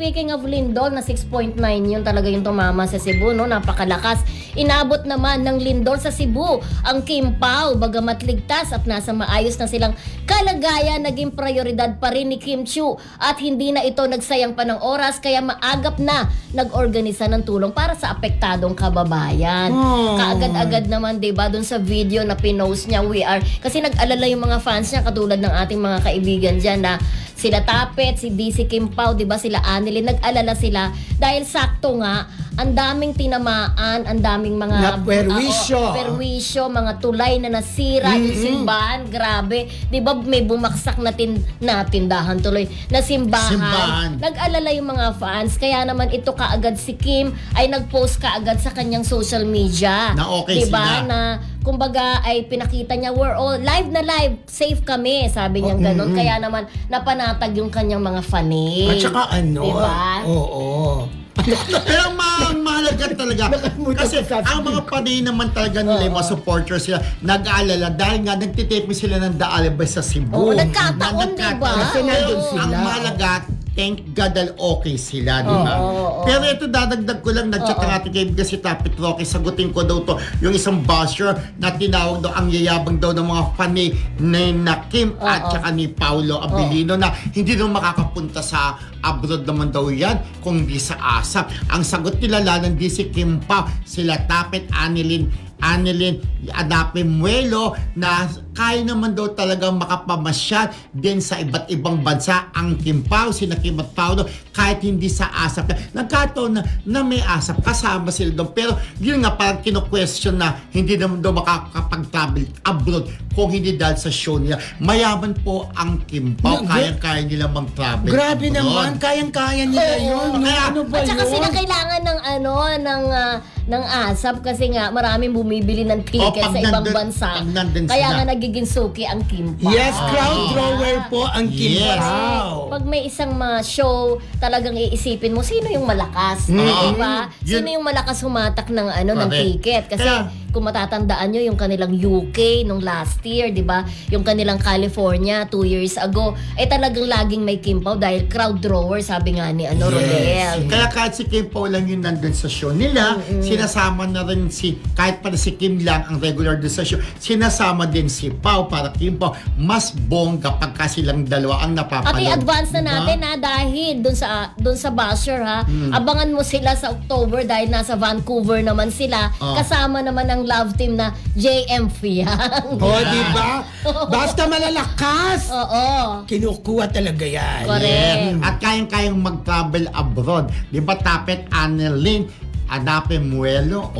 speaking of lindol na 6.9 yun talaga yung tumama sa Cebu, no? Napakalakas. Inabot naman ng lindol sa Cebu ang Kim Pao, bagamat ligtas at nasa maayos na silang kalagayan, naging prioridad pa rin ni Kim Chiu at hindi na ito nagsayang pa ng oras kaya maagap na nag-organisa ng tulong para sa apektadong kababayan. Kaagad-agad naman, 'di ba, doon sa video na pinost niya, kasi nag-alala yung mga fans niya katulad ng ating mga kaibigan diyan na sila Tapet, si DC Kim Pao, 'di ba, sila Annalyn, nag-alala sila dahil sakto nga ang daming tinamaan, ang daming mga perwisyo, mga tulay na nasira, yung simbahan, grabe. 'Di ba may bumaksak na tindahan tuloy na simbahan. Nag-alala yung mga fans, kaya naman ito kaagad si Kim ay nag-post kaagad sa kanyang social media. Na okay 'di ba? Sila. Na kumbaga ay pinakita niya, we're all live na live, safe kami, sabi niya ganun. Kaya naman napanatag yung kanyang mga fanay. At saka diba? Oo. Pero mahalaga talaga kasi ang mga panay naman talaga nila, yung mga supporters sila, nag-aalala dahil nga nagtitipid sila ng The Alibay sa Cebu. Nagkataon, diba? Kasi nandun sila. Ang mahalaga, thank God dahil okay sila, di ba? Pero ito, dadagdag ko lang, nag-chat ang ating kaibigan si Tapit Roque, sagutin ko daw to, yung isang basher na tinawag daw, ang yayabang daw ng mga fanay na Kim at saka ni Paulo Abilino na hindi daw makakapunta sa abroad naman daw yan kung di sa ASAP. Ang sagot nila lang di si Kim Pao, sila Tapit, Annalyn Adape Muelo na kaya naman daw talagang makapamasyal din sa iba't ibang bansa ang Kim Pao, sina Kim at Paulo, kahit hindi sa ASAP. Nagkataon na may ASAP, kasama sila doon. Pero yun nga, parang kino-question na hindi naman daw makakapag-travel abroad kung hindi dahil sa show nila. Mayaman po ang Kim Pao, kaya-kaya nila mag-travel. Grabe abroad naman, kayang-kaya nila yun. Ano ba yun? At saka sila kailangan ng ASAP kasi nga maraming bumibili ng ticket sa ibang bansa. Kaya nga nagiging suki ang Kim Pao. Yes, crowd drawer po ang Kim Pao. Pag may isang show, talagang iisipin mo sino yung malakas, diba? Sino yung malakas humatak ng ng ticket? Kasi kung matatandaan nyo yung kanilang UK nung last year, diba? Yung kanilang California 2 years ago, talagang laging may Kim Pao dahil crowd drawer, sabi nga ni Rodel. Kaya kahit si Kim Pao lang yung nandun sa show nila, sinasama na rin kahit para si Kim lang ang regular doon sa show, sinasama din si Pao para Kim Pao mas bongga pagka silang dalawa ang napapanood. At i-advance na natin dahil doon sa basher abangan mo sila sa October dahil nasa Vancouver naman sila, kasama naman ang love team na JM Fiang. Diba? Basta malalakas. Kinukuha talaga yan. Correct. At kayang-kayang mag-travel abroad. Diba, Tapet, Annalyn Adape Muelo